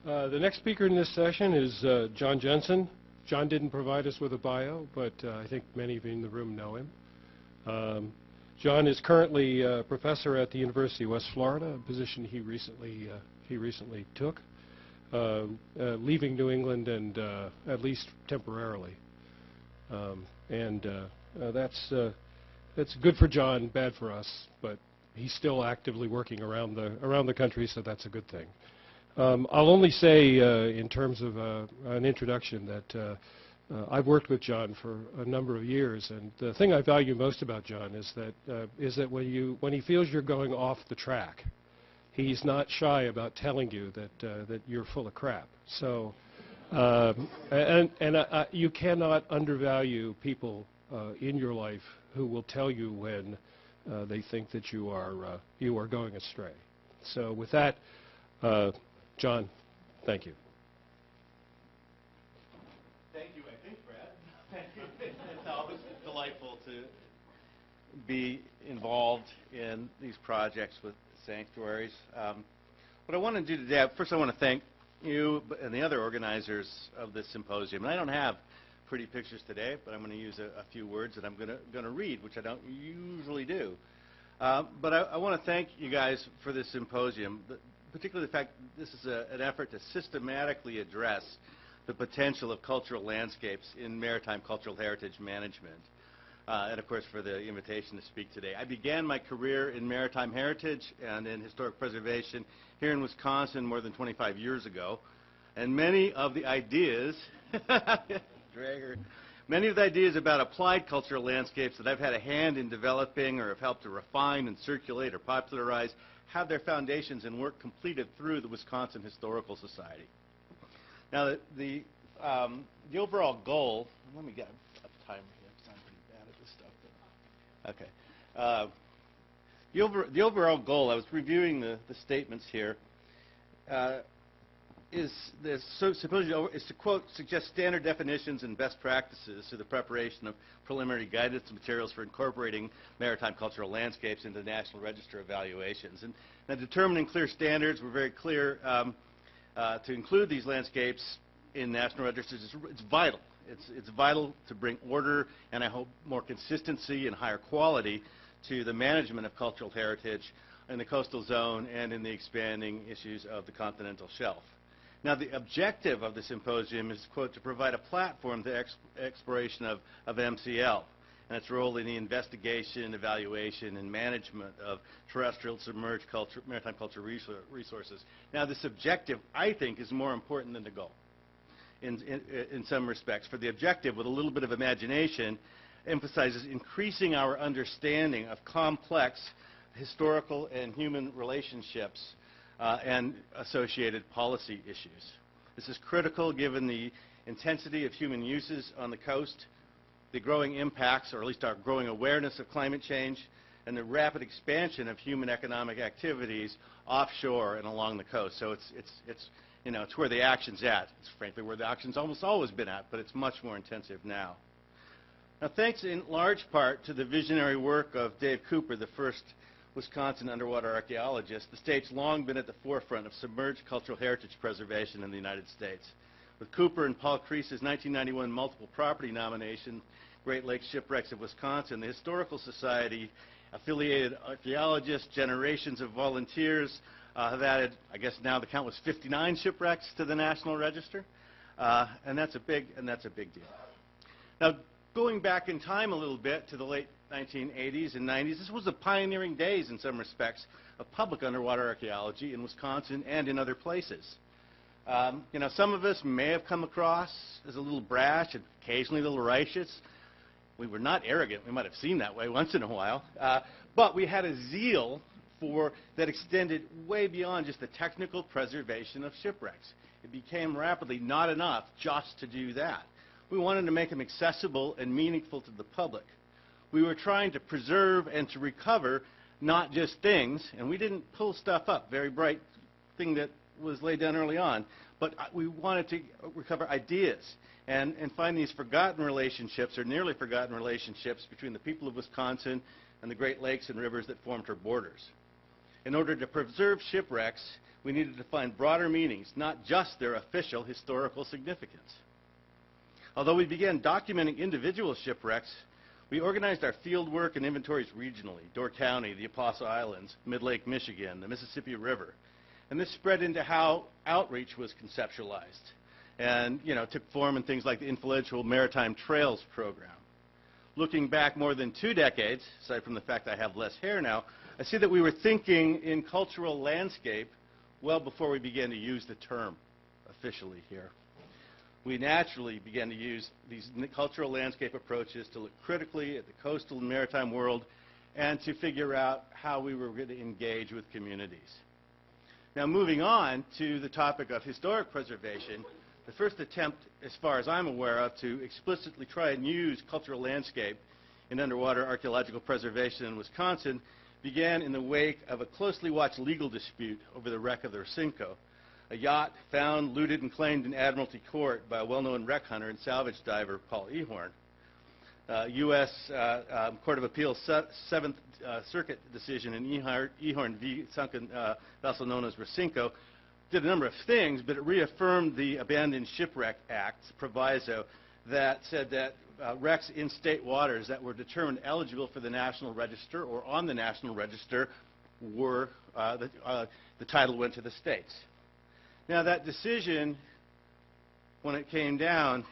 The next speaker in this session is John Jensen. John didn't provide us with a bio, but I think many of you in the room know him. John is currently a professor at the University of West Florida, a position he recently took, leaving New England and at least temporarily. That's good for John, bad for us, but he's still actively working around the country, so that's a good thing. I'll only say, in terms of an introduction, that I've worked with John for a number of years, and the thing I value most about John is that when he feels you're going off the track, he's not shy about telling you that you're full of crap. So, you cannot undervalue people in your life who will tell you when they think that you are going astray. So, with that. John, thank you. Thank you, I think, Brad. It's always delightful to be involved in these projects with sanctuaries. What I want to do today, first I want to thank you and the other organizers of this symposium. And I don't have pretty pictures today, but I'm going to use a few words that I'm going to read, which I don't usually do. But I want to thank you guys for this symposium. Particularly the fact that this is an effort to systematically address the potential of cultural landscapes in maritime cultural heritage management. And of course for the invitation to speak today. I began my career in maritime heritage and in historic preservation here in Wisconsin more than 25 years ago. And many of the ideas, many of the ideas about applied cultural landscapes that I've had a hand in developing or have helped to refine and circulate or popularize have their foundations and work completed through the Wisconsin Historical Society. Now, the overall goal, let me get a timer here because I'm pretty bad at this stuff. Okay. The overall goal, I was reviewing the statements here, is to, quote, suggest standard definitions and best practices to the preparation of preliminary guidance materials for incorporating maritime cultural landscapes into the National Register evaluations. And now determining clear standards, we're very clear to include these landscapes in national registers. It's vital. It's vital to bring order and, I hope, more consistency and higher quality to the management of cultural heritage in the coastal zone and in the expanding issues of the continental shelf. Now, the objective of the symposium is, quote, to provide a platform to exploration of MCL and its role in the investigation, evaluation, and management of terrestrial submerged maritime cultural resources. Now, this objective, I think, is more important than the goal in some respects. For the objective, with a little bit of imagination, emphasizes increasing our understanding of complex historical and human relationships and associated policy issues. This is critical given the intensity of human uses on the coast, the growing impacts, or at least our growing awareness of climate change, and the rapid expansion of human economic activities offshore and along the coast. So it's where the action's at. It's frankly where the action's almost always been at, but it's much more intensive now. Now, thanks in large part to the visionary work of Dave Cooper, the first Wisconsin underwater archaeologist, the state's long been at the forefront of submerged cultural heritage preservation in the United States. With Cooper and Paul Crease's 1991 multiple property nomination, Great Lakes Shipwrecks of Wisconsin, the Historical Society, affiliated archaeologists, generations of volunteers have added, I guess now the count was 59 shipwrecks to the National Register, and that's a big deal. Now, going back in time a little bit to the late 1980s and 90s, this was the pioneering days in some respects of public underwater archaeology in Wisconsin and in other places. Some of us may have come across as a little brash and occasionally a little righteous. We were not arrogant. We might have seemed that way once in a while. But we had a zeal that extended way beyond just the technical preservation of shipwrecks. It became rapidly not enough just to do that. We wanted to make them accessible and meaningful to the public. We were trying to preserve and to recover not just things, and we didn't pull stuff up, very bright thing that was laid down early on, but we wanted to recover ideas and find these forgotten relationships or nearly forgotten relationships between the people of Wisconsin and the Great Lakes and rivers that formed her borders. In order to preserve shipwrecks, we needed to find broader meanings, not just their official historical significance. Although we began documenting individual shipwrecks, we organized our field work and inventories regionally: Door County, the Apostle Islands, Mid-Lake Michigan, the Mississippi River. And this spread into how outreach was conceptualized and, took form in things like the influential Maritime Trails program. Looking back more than 2 decades, aside from the fact I have less hair now, I see that we were thinking in cultural landscape well before we began to use the term officially here. We naturally began to use these cultural landscape approaches to look critically at the coastal and maritime world and to figure out how we were going to engage with communities. Now, moving on to the topic of historic preservation, the first attempt, as far as I'm aware of, to explicitly try and use cultural landscape in underwater archaeological preservation in Wisconsin began in the wake of a closely watched legal dispute over the wreck of the Racinko, a yacht found, looted, and claimed in Admiralty Court by a well-known wreck hunter and salvage diver, Paul Ehorn. U.S. Court of Appeals 7th Circuit decision in Ehorn v. sunken vessel known as Racinko did a number of things, but it reaffirmed the Abandoned Shipwreck Act proviso that said that wrecks in state waters that were determined eligible for the National Register or on the National Register were, the title went to the states. Now, that decision, when it came down,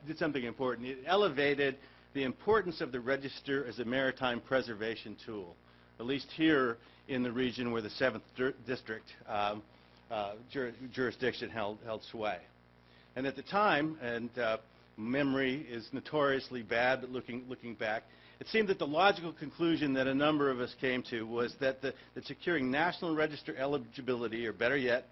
did something important. It elevated the importance of the register as a maritime preservation tool, at least here in the region where the 7th District jurisdiction held sway. And at the time, and memory is notoriously bad, but looking back, it seemed that the logical conclusion that a number of us came to was that securing National Register eligibility, or better yet,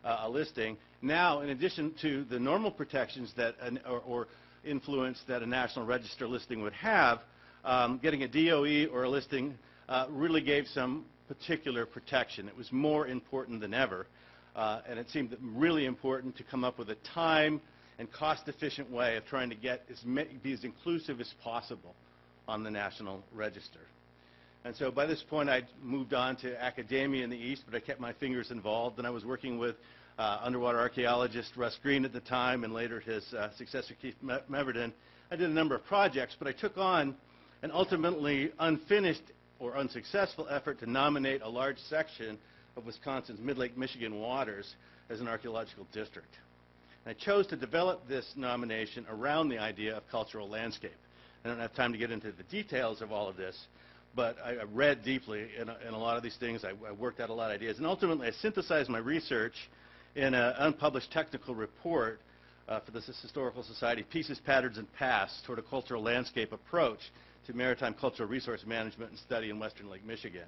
a listing, now, in addition to the normal protections that or influence that a National Register listing would have, getting a DOE or a listing really gave some particular protection. It was more important than ever, and it seemed really important to come up with a time and cost-efficient way of trying to be as inclusive as possible on the National Register. And so by this point, I'd moved on to academia in the East, but I kept my fingers involved, and I was working with underwater archaeologist Russ Green at the time, and later his successor, Keith Meverden. I did a number of projects, but I took on an ultimately unfinished or unsuccessful effort to nominate a large section of Wisconsin's Mid-Lake Michigan waters as an archaeological district. And I chose to develop this nomination around the idea of cultural landscape. I don't have time to get into the details of all of this, but I read deeply in a lot of these things. I worked out a lot of ideas. And ultimately, I synthesized my research in an unpublished technical report for the Historical Society, Pieces, Patterns, and Pasts, toward a cultural landscape approach to maritime cultural resource management and study in western Lake Michigan.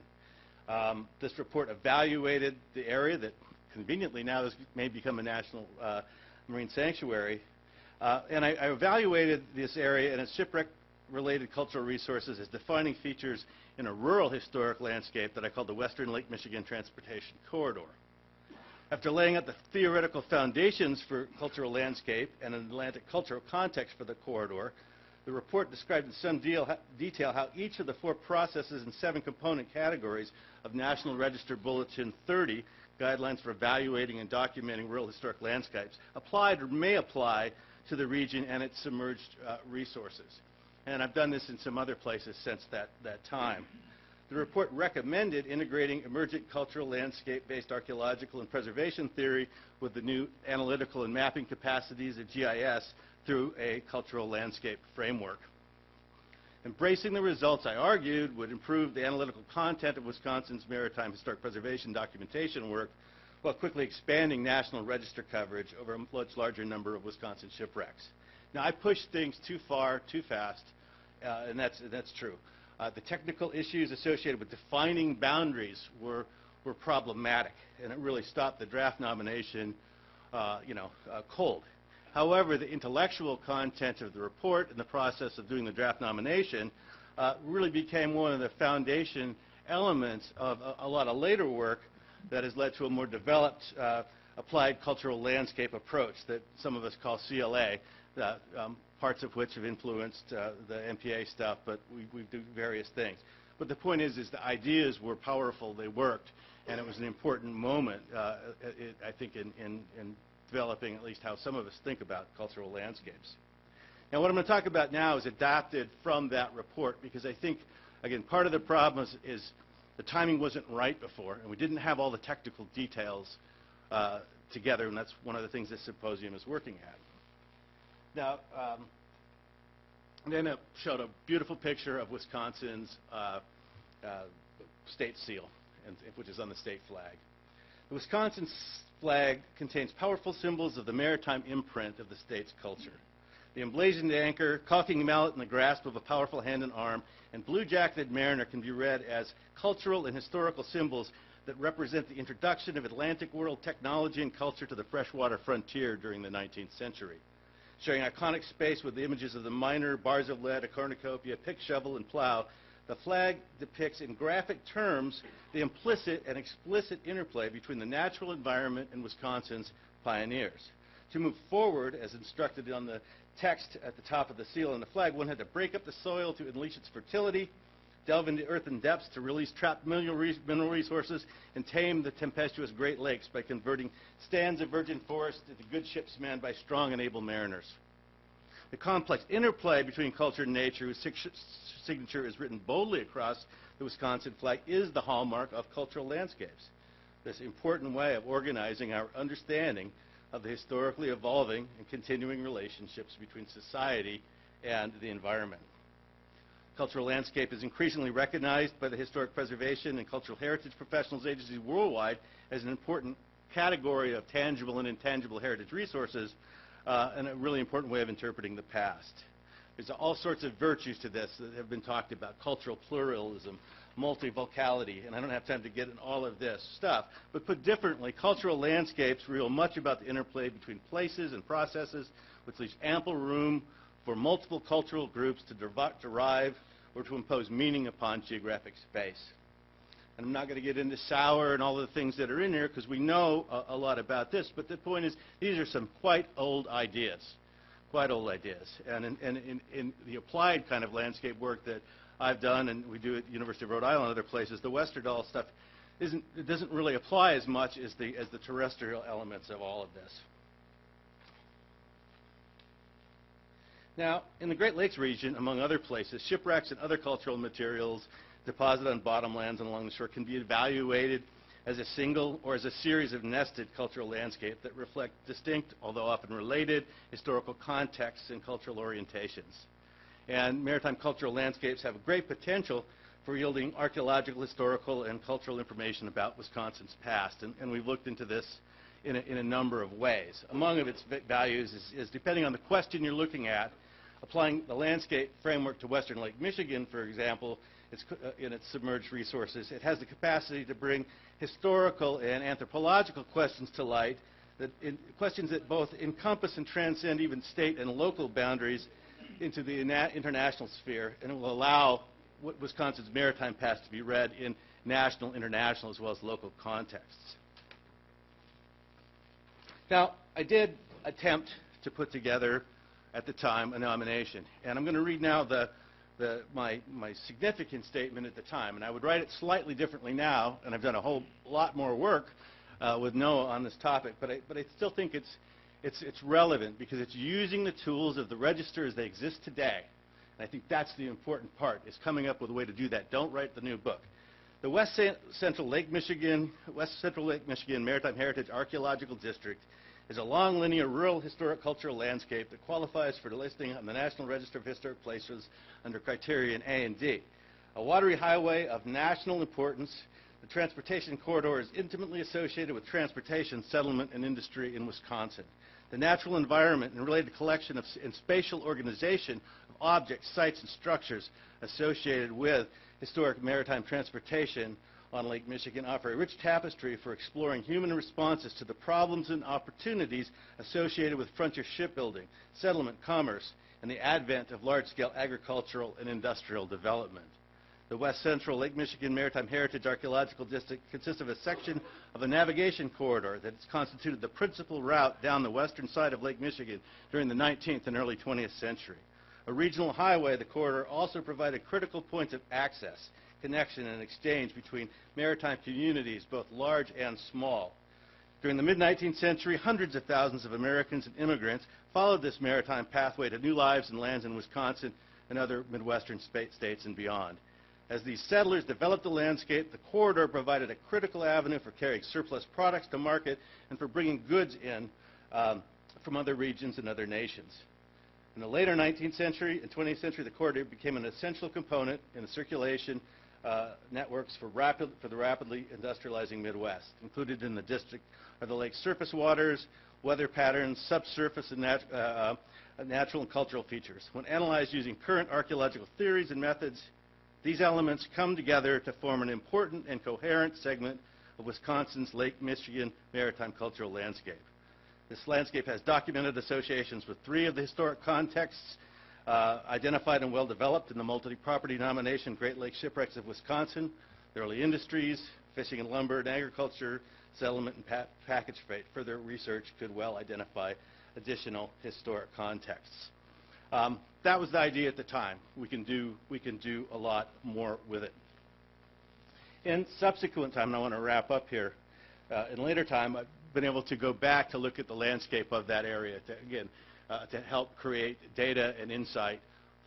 This report evaluated the area that conveniently now may become a national marine sanctuary. And I evaluated this area and its shipwreck-related cultural resources as defining features in a rural historic landscape that I called the Western Lake Michigan Transportation Corridor. After laying out the theoretical foundations for cultural landscape and an Atlantic cultural context for the corridor, the report described in some detail how each of the 4 processes and 7 component categories of National Register Bulletin 30, Guidelines for Evaluating and Documenting Rural Historic Landscapes, applied or may apply to the region and its submerged resources. And I've done this in some other places since that time. The report recommended integrating emergent cultural landscape-based archaeological and preservation theory with the new analytical and mapping capacities of GIS through a cultural landscape framework. Embracing the results, I argued, would improve the analytical content of Wisconsin's maritime historic preservation documentation work while quickly expanding National Register coverage over a much larger number of Wisconsin shipwrecks. Now, I pushed things too far, too fast, and that's true. The technical issues associated with defining boundaries were problematic, and it really stopped the draft nomination cold. However, the intellectual content of the report and the process of doing the draft nomination really became one of the foundation elements of a lot of later work that has led to a more developed applied cultural landscape approach that some of us call CLA, parts of which have influenced the MPA stuff, but we do various things. But the point is the ideas were powerful, they worked, and it was an important moment, I think, in developing at least how some of us think about cultural landscapes. Now, what I'm going to talk about now is adapted from that report, because I think, again, part of the problem is the timing wasn't right before, and we didn't have all the technical details together, and that's one of the things this symposium is working at. Now, then it showed a beautiful picture of Wisconsin's state seal, which is on the state flag. The Wisconsin flag contains powerful symbols of the maritime imprint of the state's culture. The emblazoned anchor, caulking mallet in the grasp of a powerful hand and arm, and blue-jacketed mariner can be read as cultural and historical symbols that represent the introduction of Atlantic world technology and culture to the freshwater frontier during the 19th century. Sharing iconic space with the images of the miner, bars of lead, a cornucopia, pick, shovel, and plow, the flag depicts in graphic terms the implicit and explicit interplay between the natural environment and Wisconsin's pioneers. To move forward, as instructed on the text at the top of the seal and the flag, one had to break up the soil to unleash its fertility, delve into earthen depths to release trapped mineral resources, and tame the tempestuous Great Lakes by converting stands of virgin forest into good ships manned by strong and able mariners. The complex interplay between culture and nature, whose signature is written boldly across the Wisconsin flag, is the hallmark of cultural landscapes. This important way of organizing our understanding of the historically evolving and continuing relationships between society and the environment. Cultural landscape is increasingly recognized by the historic preservation and cultural heritage professionals agencies worldwide as an important category of tangible and intangible heritage resources, and a really important way of interpreting the past. There's all sorts of virtues to this that have been talked about: cultural pluralism, multivocality, and I don't have time to get in all of this stuff. But put differently, cultural landscapes reveal much about the interplay between places and processes, which leaves ample room for multiple cultural groups to derive or to impose meaning upon geographic space. And I'm not going to get into Sauer and all of the things that are in here, because we know a lot about this, but the point is these are some quite old ideas. And in the applied kind of landscape work that I've done, and we do at the University of Rhode Island and other places, the Westerdahl stuff doesn't really apply as much as the terrestrial elements of all of this. Now, in the Great Lakes region, among other places, shipwrecks and other cultural materials deposited on bottomlands and along the shore can be evaluated as a single or as a series of nested cultural landscapes that reflect distinct, although often related, historical contexts and cultural orientations. And maritime cultural landscapes have a great potential for yielding archaeological, historical, and cultural information about Wisconsin's past. And we've looked into this in a number of ways. Among of its values is, depending on the question you're looking at, applying the landscape framework to western Lake Michigan, for example, in its submerged resources, it has the capacity to bring historical and anthropological questions to light, questions that both encompass and transcend even state and local boundaries into the international sphere, and it will allow Wisconsin's maritime past to be read in national, international, as well as local contexts. Now, I did attempt to put together, at the time, a nomination, and I'm going to read now my significant statement at the time, and I would write it slightly differently now, and I've done a whole lot more work with Noah on this topic, but I still think it's relevant because it's using the tools of the register as they exist today, and I think that's the important part, is coming up with a way to do that. Don't write the new book. The West Central Lake Michigan Maritime Heritage Archaeological District is a long, linear, rural, historic, cultural landscape that qualifies for listing on the National Register of Historic Places under criterion A and D. A watery highway of national importance, the transportation corridor is intimately associated with transportation, settlement, and industry in Wisconsin. The natural environment and related collection and spatial organization of objects, sites, and structures associated with historic maritime transportation on Lake Michigan offer a rich tapestry for exploring human responses to the problems and opportunities associated with frontier shipbuilding, settlement, commerce, and the advent of large-scale agricultural and industrial development. The West Central Lake Michigan Maritime Heritage Archaeological District consists of a section of a navigation corridor that has constituted the principal route down the western side of Lake Michigan during the 19th and early 20th century. A regional highway, the corridor also provided critical points of access, connection and exchange between maritime communities, both large and small. During the mid-19th century, hundreds of thousands of Americans and immigrants followed this maritime pathway to new lives and lands in Wisconsin and other Midwestern states and beyond. As these settlers developed the landscape, the corridor provided a critical avenue for carrying surplus products to market and for bringing goods in from other regions and other nations. In the later 19th century and 20th century, the corridor became an essential component in the circulation networks for the rapidly industrializing Midwest. Included in the district are the lake's surface waters, weather patterns, subsurface and natural and cultural features. When analyzed using current archaeological theories and methods, these elements come together to form an important and coherent segment of Wisconsin's Lake Michigan maritime cultural landscape. This landscape has documented associations with three of the historic contexts identified and well developed in the multi-property nomination Great Lakes Shipwrecks of Wisconsin, the early industries, fishing and lumber and agriculture, settlement and package freight. Further research could well identify additional historic contexts. That was the idea at the time. We can do a lot more with it. In subsequent time, and I want to wrap up here, in later time, I've been able to go back to look at the landscape of that area to help create data and insight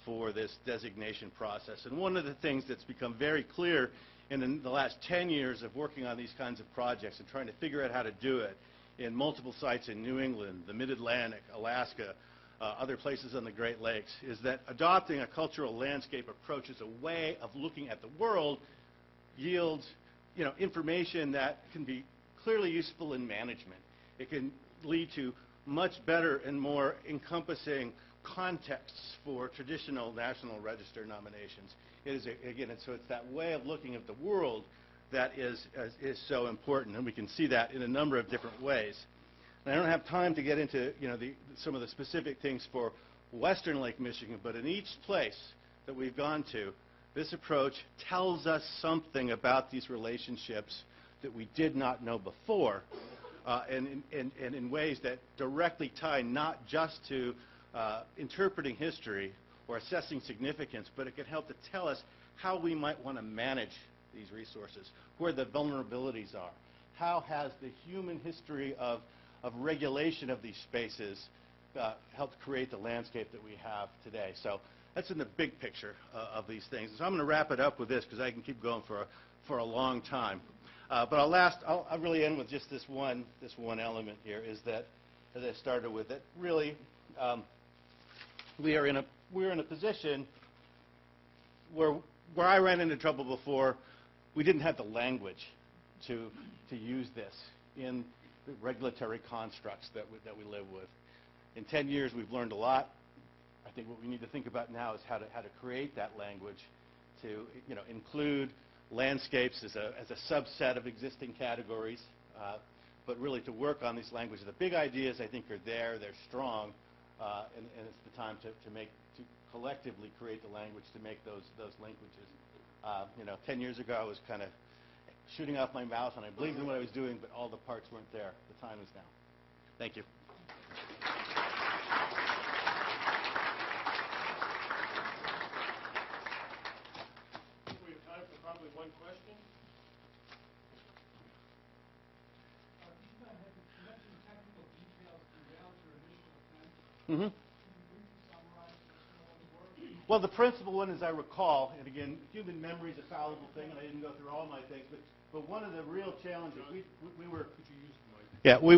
for this designation process. And one of the things that's become very clear in the last 10 years of working on these kinds of projects and trying to figure out how to do it in multiple sites in New England, the Mid-Atlantic, Alaska, other places on the Great Lakes, is that adopting a cultural landscape approach as a way of looking at the world yields information that can be clearly useful in management. It can lead to much better and more encompassing contexts for traditional National Register nominations. It is, so it's that way of looking at the world that is so important, and we can see that in a number of different ways. And I don't have time to get into some of the specific things for Western Lake Michigan, but in each place that we've gone to, this approach tells us something about these relationships that we did not know before, and in ways that directly tie not just to interpreting history or assessing significance, but it can help to tell us how we might want to manage these resources, where the vulnerabilities are. How has the human history of regulation of these spaces helped create the landscape that we have today? So that's in the big picture of these things. So I'm going to wrap it up with this because I can keep going for a long time. But I'll really end with just this one element here, is that, as I started with, that really we're in a position where I ran into trouble before. We didn't have the language to use this in the regulatory constructs that we live with. In 10 years, we've learned a lot. I think what we need to think about now is how to create that language to include landscapes as a subset of existing categories, but really to work on these languages. The big ideas, I think, are there. They're strong, and it's the time to collectively create the language to make those linkages. 10 years ago, I was kind of shooting off my mouth, and I believed in what I was doing, but all the parts weren't there. The time is now. Thank you. We have time for probably one question. You mentioned technical details throughout your initial attempt. Mm-hmm. Can you briefly summarize what they were? Well, the principal one, as I recall, and again, human memory is a fallible thing, and I didn't go through all my things, but one of the real challenges we were. Could you use the mic? Yeah, we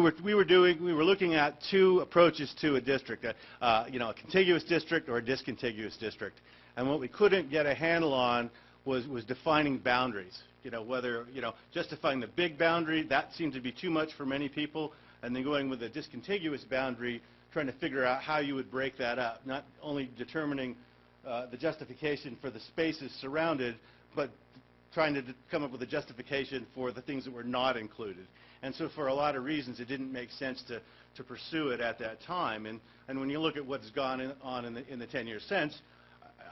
were looking at two approaches to a district, a contiguous district or a discontiguous district, and what we couldn't get a handle on was defining boundaries. Whether justifying the big boundary, that seemed to be too much for many people, and then going with a discontiguous boundary, trying to figure out how you would break that up, not only determining the justification for the spaces surrounded, but trying to come up with a justification for the things that were not included. And so for a lot of reasons, it didn't make sense to pursue it at that time. And when you look at what's gone on in the 10 years since,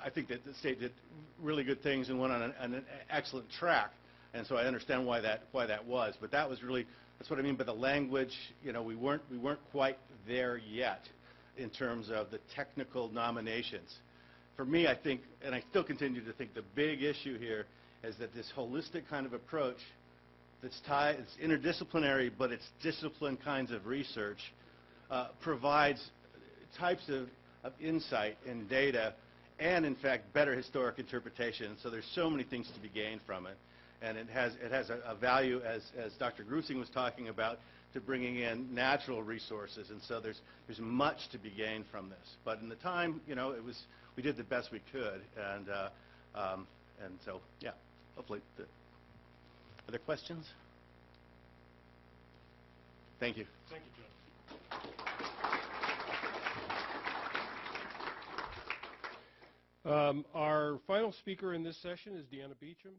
I think that the state did really good things and went on an excellent track. And so I understand why that was. But that's what I mean by the language. We weren't quite there yet in terms of the technical nominations. For me, I think, and I still continue to think, the big issue here is that this holistic kind of approach that's it's interdisciplinary, but it's disciplined kinds of research, provides types of insight and data and, in fact, better historic interpretation. So there's so many things to be gained from it. And it has a value, as Dr. Grusing was talking about, to bringing in natural resources. And so there's much to be gained from this. But in the time, we did the best we could. And so, yeah, hopefully. Other questions? Thank you. Thank you, John. Our final speaker in this session is Deanna Beecham.